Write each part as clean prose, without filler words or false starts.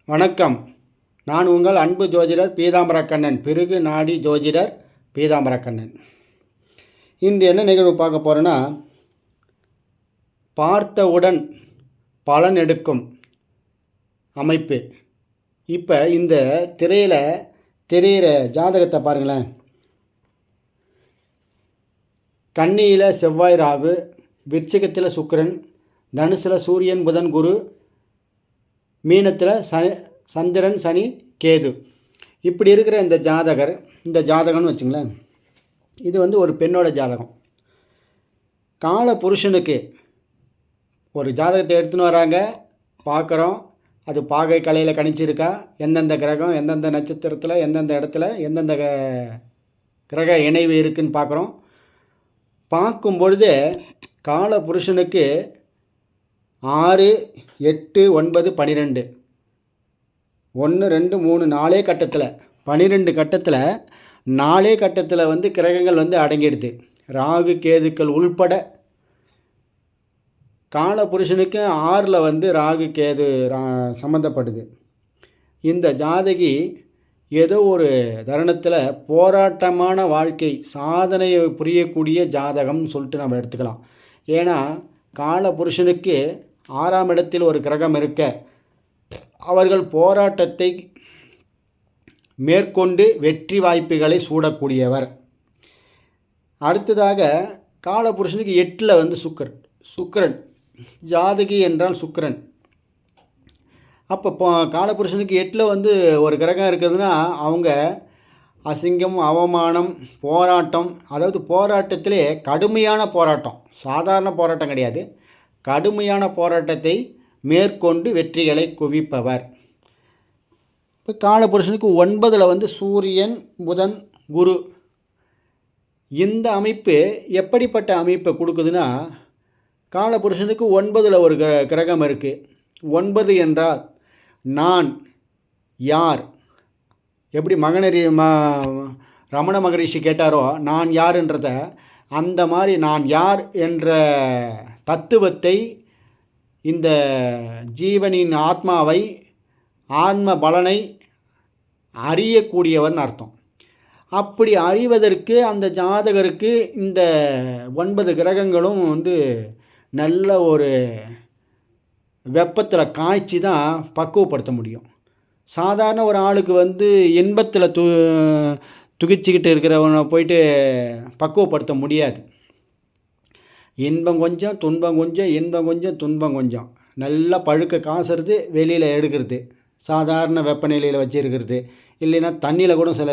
வணக்கம். நான் உங்கள் அன்பு ஜோதிடர் பீதாம்பரக்கண்ணன், பிருகு நாடி ஜோதிடர் பீதாம்பரக்கண்ணன். இன்று என்ன நிகழ்வு பார்க்க போகிறேன்னா, பார்த்தவுடன் பலன் எடுக்கும் அமைப்பு. இப்போ இந்த திரையில் தெரிகிற ஜாதகத்தை பாருங்களேன். கன்னியில் செவ்வாய் ராகு, விருச்சிகத்தில் சுக்கிரன், தனுசில் சூரியன் புதன் குரு, மீனத்தில் சந்திரன் சனி கேது. இப்படி இருக்கிற இந்த ஜாதகம்னு வச்சுங்களேன். இது ஒரு பெண்ணோட ஜாதகம். கால புருஷனுக்கு ஒரு ஜாதகத்தை எடுத்துன்னு வராங்க, பார்க்குறோம். அது பாகை கலையில் கணிச்சிருக்கா, எந்தெந்த கிரகம் எந்தெந்த நட்சத்திரத்தில் எந்தெந்த இடத்துல எந்தெந்த கிரக இணைவு இருக்குதுன்னு பார்க்குறோம். பார்க்கும் பொழுது கால புருஷனுக்கு 6, 8, 9, 12 1 2 3 4 கட்டத்தில் 12 கட்டத்தில் 4 கட்டத்தில் கிரகங்கள் அடங்கிடுது. ராகு கேதுக்கள் உள்பட கால புருஷனுக்கு 6ல் ராகு கேது சம்மந்தப்படுது. இந்த ஜாதகி ஏதோ ஒரு தருணத்தில் போராட்டமான வாழ்க்கை சாதனையை புரியக்கூடிய ஜாதகம்னு சொல்லிட்டு நம்ம எடுத்துக்கலாம். ஏன்னா கால புருஷனுக்கு 6ஆம் இடத்தில் ஒரு கிரகம் இருக்க அவர்கள் போராட்டத்தை மேற்கொண்டு வெற்றி வாய்ப்புகளை சூடக்கூடியவர். அடுத்ததாக காலபுருஷனுக்கு 8ல் சுக்கிரன். ஜாதகி என்றால் சுக்கிரன். அப்போ காலபுருஷனுக்கு 8ல் ஒரு கிரகம் இருக்குதுன்னா அவங்க அசிங்கம், அவமானம், போராட்டம், அதாவது போராட்டத்திலே கடுமையான போராட்டம், சாதாரண போராட்டம் கிடையாது, கடுமையான போராட்டத்தை மேற்கொண்டு வெற்றிகளை குவிப்பவர். இப்போ காலபுருஷனுக்கு 9ல் சூரியன் புதன் குரு. இந்த அமைப்பு எப்படிப்பட்ட அமைப்பை கொடுக்குதுன்னா, காலபுருஷனுக்கு 9ல் ஒரு கிரகம் இருக்குது. 9 என்றால் நான் யார், எப்படி ரமண மகரிஷி கேட்டாரோ நான் யாருன்றத, அந்த மாதிரி நான் யார் என்ற தத்துவத்தை, இந்த ஜீவனின் ஆத்மாவை, ஆன்ம பலனை அறியக்கூடியவர்னு அர்த்தம். அப்படி அறிவதற்கு அந்த ஜாதகருக்கு இந்த 9 கிரகங்களும் நல்ல ஒரு வெப்பத்தில் காய்ச்சி தான் பக்குவப்படுத்த முடியும். சாதாரண ஒரு ஆளுக்கு இன்பத்தில் துகிச்சிக்கிட்டு இருக்கிறவனை போயிட்டு பக்குவப்படுத்த முடியாது. இன்பம் கொஞ்சம் துன்பம் கொஞ்சம், இன்பம் கொஞ்சம் துன்பம் கொஞ்சம், நல்லா பழுக்க காசுறது, வெளியில் எடுக்கிறது, சாதாரண வெப்பநிலையில் வச்சுருக்கிறது. இல்லைன்னா தண்ணியில் கூட சில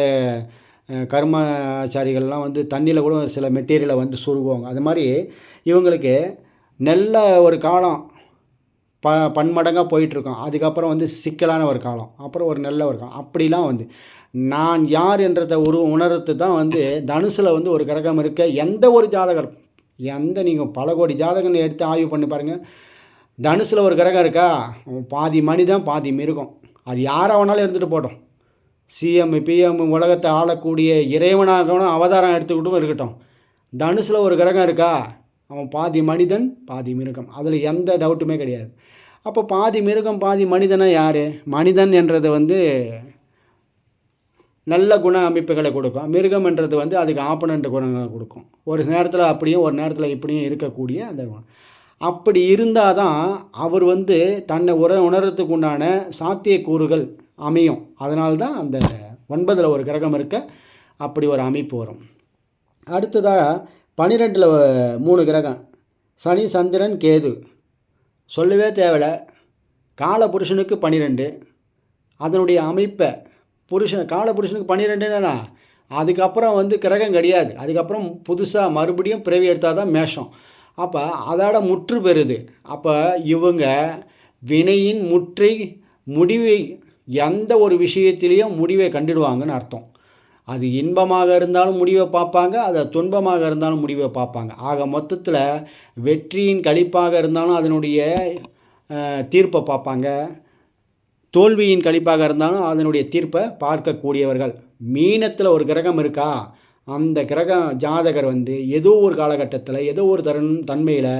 கர்மச்சாரிகள்லாம் தண்ணியில் கூட சில மெட்டீரியலை சுருகுவாங்க. அது மாதிரி இவங்களுக்கு நல்ல ஒரு காலம் பன்மடங்காக போயிட்டுருக்கோம். அதுக்கப்புறம் சிக்கலான ஒரு காலம், அப்புறம் ஒரு நல்ல ஒரு காலம். அப்படிலாம் நான் யார் என்றதை உணர்றது தான் தனுசில் ஒரு கிரகம் இருக்க எந்த ஒரு ஜாதகர், நீங்கள் பல கோடி ஜாதகங்களை எடுத்து ஆய்வு பண்ணி பாருங்கள். தனுசில் ஒரு கிரகம் இருக்கா, பாதி மனிதன் பாதி மிருகம். அது யாராக வேணாலும் இருந்துட்டு போட்டோம். சிஎம் பிஎம் உலகத்தை ஆளக்கூடிய இறைவனாகணும் அவதாரம் எடுத்துக்கிட்டும் இருக்கட்டும். தனுசில் ஒரு கிரகம் இருக்கா, அவன் பாதி மனிதன் பாதி மிருகம். அதில் எந்த டவுட்டுமே கிடையாது. அப்போ பாதி மிருகம் பாதி மனிதனா யார்? மனிதன் என்றது நல்ல குண அமைப்புகளை கொடுக்கும். மிருகம் என்றது அதுக்கு ஆப்பனண்ட் குணங்களை கொடுக்கும். ஒரு நேரத்தில் அப்படியும் ஒரு நேரத்தில் இப்படியும் இருக்கக்கூடிய அந்த குணம். அப்படி இருந்தால் தான் அவர் தன்னை உணர்றதுக்கு உண்டான சாத்தியக்கூறுகள் அமையும். அதனால்தான் அந்த 9ல் ஒரு கிரகம் இருக்க அப்படி ஒரு அமைப்பு வரும். அடுத்ததாக 12ல் 3 கிரகம், சனி சந்திரன் கேது. சொல்லவே தேவையில்லை. கால புருஷனுக்கு 12, அதனுடைய அமைப்பை கால புருஷனுக்கு 12ன்னா அதுக்கப்புறம் கிரகம் கிடையாது. அதுக்கப்புறம் புதுசாக மறுபடியும் பிறவி எடுத்தால் தான் மேஷம். அப்போ அதோட முற்று பெறுது. அப்போ இவங்க வினையின் முடிவை எந்த ஒரு விஷயத்திலையும் முடிவை கண்டுடுவாங்கன்னு அர்த்தம். அது இன்பமாக இருந்தாலும் முடிவை பார்ப்பாங்க, அது துன்பமாக இருந்தாலும் முடிவை பார்ப்பாங்க. ஆக மொத்தத்தில் வெற்றியின் களிப்பாக இருந்தாலும் அதனுடைய தீர்ப்பை பார்ப்பாங்க, தோல்வியின் களிப்பாக இருந்தாலும் அதனுடைய தீர்ப்பை பார்க்கக்கூடியவர்கள். மீனத்தில் ஒரு கிரகம் இருக்கா, அந்த கிரக ஜாதகர் ஏதோ ஒரு காலகட்டத்தில் ஏதோ ஒரு தன்மையில்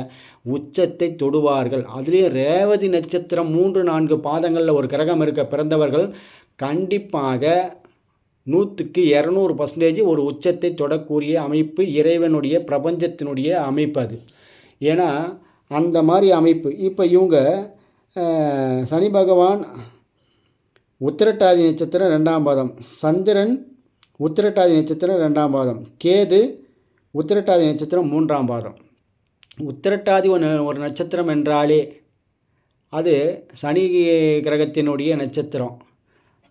உச்சத்தை தொடுவார்கள். அதுலேயும் ரேவதி நட்சத்திரம் 3-4 பாதங்களில் ஒரு கிரகம் இருக்க பிறந்தவர்கள் கண்டிப்பாக 100க்கு 200% ஒரு உச்சத்தை தொடக்கூடிய அமைப்பு இறைவனுடைய பிரபஞ்சத்தினுடைய அமைப்பு அது. ஏன்னா அந்த மாதிரி அமைப்பு. இப்போ இவங்க சனி பகவான் உத்திரட்டாதி நட்சத்திரம் 2ஆம் பாதம், சந்திரன் உத்திரட்டாதி நட்சத்திரம் 2ஆம் பாதம், கேது உத்திரட்டாதி நட்சத்திரம் 3ஆம் பாதம். உத்திரட்டாதி ஒரு நட்சத்திரம் என்றாலே அது சனி கிரகத்தினுடைய நட்சத்திரம்.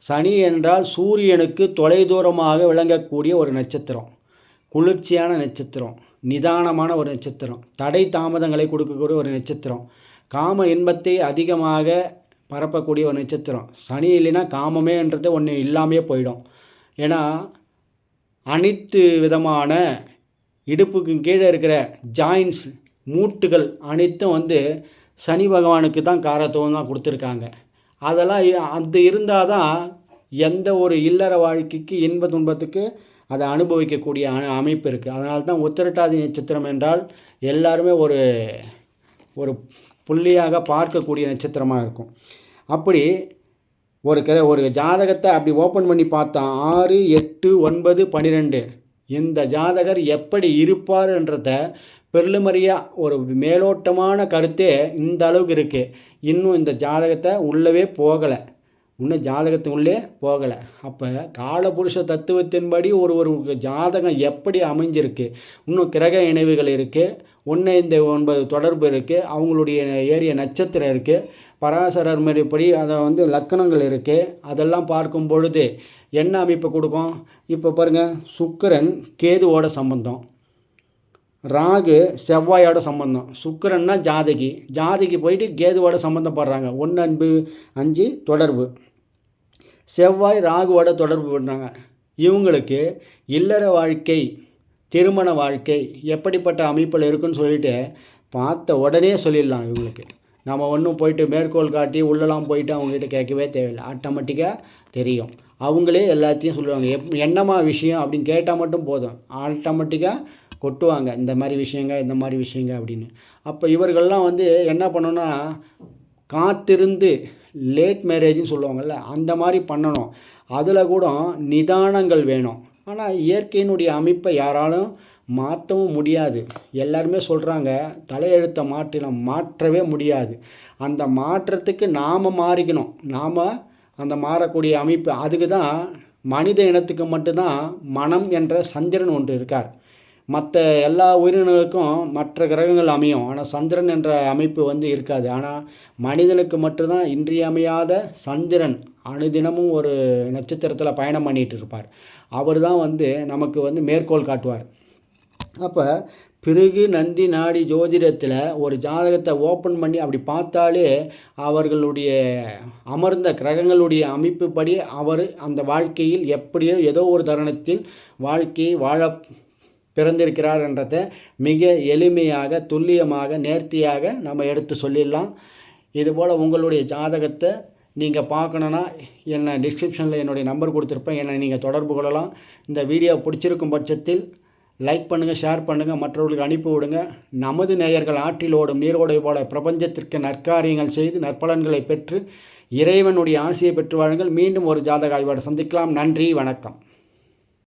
சனி என்றால் சூரியனுக்கு தொலைதூரமாக விளங்கக்கூடிய ஒரு நட்சத்திரம், குளிர்ச்சியான நட்சத்திரம், நிதானமான ஒரு நட்சத்திரம், தடை தாமதங்களை கொடுக்கக்கூடிய ஒரு நட்சத்திரம், காம இன்பத்தை அதிகமாக பரப்பக்கூடிய ஒரு நட்சத்திரம். சனி இல்லைன்னா காமமேன்றது ஒன்று இல்லாமே போயிடும். ஏன்னா அனைத்து விதமான இடுப்புக்கு கீழே இருக்கிற ஜாயின்ஸ் மூட்டுகள் அனைத்தும் சனி பகவானுக்கு தான் காரத்துவம் தான் கொடுத்துருக்காங்க. அதெல்லாம் அது இருந்தால் தான் எந்த ஒரு இல்லற வாழ்க்கைக்கு இன்ப துன்பத்துக்கு அதை அனுபவிக்கக்கூடிய அமைப்பு இருக்குது. அதனால தான் உத்திரட்டாதி நட்சத்திரம் என்றால் எல்லாருமே ஒரு ஒரு புள்ளியாக பார்க்கக்கூடிய நட்சத்திரமாக இருக்கும். அப்படி ஒரு ஜாதகத்தை அப்படி ஓப்பன் பண்ணி பார்த்தா 6, 8, 9, 12 இந்த ஜாதகர் எப்படி இருப்பார்ன்றத பெருமறியாக ஒரு மேலோட்டமான கருத்தே இந்த அளவுக்கு இருக்குது. இன்னும் இந்த ஜாதகத்தை உள்ளவே போகலை, இன்னும் ஜாதகத்தின் உள்ளே போகலை. அப்போ காலபுருஷ தத்துவத்தின்படி ஒரு ஜாதகம் எப்படி அமைஞ்சிருக்கு, இன்னும் கிரக இணைவுகள் இருக்குது, 1-9 தொடர்பு இருக்குது, அவங்களுடைய ஏரிய நட்சத்திரம் இருக்குது, பராசரர் முறைப்படி அதை லக்கணங்கள் இருக்குது. அதெல்லாம் பார்க்கும் பொழுது என்ன அமைப்பு கொடுக்கும்? இப்போ பாருங்கள், சுக்கிரன் கேதுவோட சம்பந்தம், ராகு செவ்வாயோட சம்பந்தம். சுக்கிரன்னா ஜாதகி போயிட்டு கேதுவோட சம்மந்தப்படுறாங்க, 1-5 தொடர்பு. செவ்வாய் ராகுவோட தொடர்பு பண்ணுறாங்க. இவங்களுக்கு இல்லற வாழ்க்கை, திருமண வாழ்க்கை எப்படிப்பட்ட அமைப்பில் இருக்குன்னு சொல்லிட்டு பார்த்த உடனே சொல்லிடலாம். இவங்களுக்கு நம்ம ஒன்றும் போயிட்டு மேற்கோள் காட்டி உள்ளலாம் போயிட்டு அவங்ககிட்ட கேட்கவே தேவையில்லை, ஆட்டோமேட்டிக்காக தெரியும். அவங்களே எல்லாத்தையும் சொல்லுவாங்க. என்னம்மா விஷயம் அப்படின்னு கேட்டால் மட்டும் போதும், ஆட்டோமேட்டிக்காக கொட்டுவாங்க, இந்த மாதிரி விஷயங்க அப்படின்னு. அப்போ இவர்கள்லாம் என்ன பண்ணணும்னா காத்திருந்து லேட் மேரேஜ்னு சொல்லுவாங்கள்ல, அந்த மாதிரி பண்ணணும். அதில் கூட நிதானங்கள் வேணும். ஆனால் இயற்கையினுடைய அமைப்பை யாராலும் மாற்றவும் முடியாது. எல்லாருமே சொல்கிறாங்க தலையெழுத்தை மாற்றவே முடியாது. அந்த மாற்றத்துக்கு நாம் மாறிக்கணும். நாம் அந்த மாறக்கூடிய அமைப்பு, அதுக்கு தான் மனித இனத்துக்கு மட்டும்தான் மனம் என்ற சந்திரன் ஒன்று இருக்கார். மற்ற எல்லா உயிரினங்களுக்கும் மற்ற கிரகங்கள் அமையும், ஆனால் சந்திரன் என்ற அமைப்பு இருக்காது. ஆனால் மனிதனுக்கு மட்டும்தான் இன்றியமையாத சந்திரன் அனுதினமும் ஒரு நட்சத்திரத்தில் பயணம் பண்ணிகிட்டு இருப்பார். அவர் தான் நமக்கு மேற்கோள் காட்டுவார். அப்போ பிறகு நந்தி நாடி ஜோதிடத்தில் ஒரு ஜாதகத்தை ஓப்பன் பண்ணி அப்படி பார்த்தாலே அவர்களுடைய அமர்ந்த கிரகங்களுடைய அமைப்புப்படி அவர் அந்த வாழ்க்கையில் எப்படியோ ஏதோ ஒரு தருணத்தில் வாழ்க்கையை வாழ பிறந்திருக்கிறார் என்றதை மிக எளிமையாக, துல்லியமாக, நேர்த்தியாக நம்ம எடுத்து சொல்லிடலாம். இதுபோல் உங்களுடைய ஜாதகத்தை நீங்கள் பார்க்கணுன்னா என்ன டிஸ்கிரிப்ஷனில் என்னுடைய நம்பர் கொடுத்துருப்பேன், என்னை நீங்கள் தொடர்பு கொள்ளலாம். இந்த வீடியோ பிடிச்சிருக்கும் பட்சத்தில் லைக் பண்ணுங்கள், ஷேர் பண்ணுங்கள், மற்றவர்களுக்கு அனுப்பி விடுங்க. நமது நேயர்கள் ஆற்றில் ஓடும் நீரோடை போல பிரபஞ்சத்திற்கு நற்காரியங்கள் செய்து நற்பலன்களை பெற்று இறைவனுடைய ஆசையை பெற்று வாழுங்கள். மீண்டும் ஒரு ஜாதக ஆய்வோடு சந்திக்கலாம். நன்றி, வணக்கம்.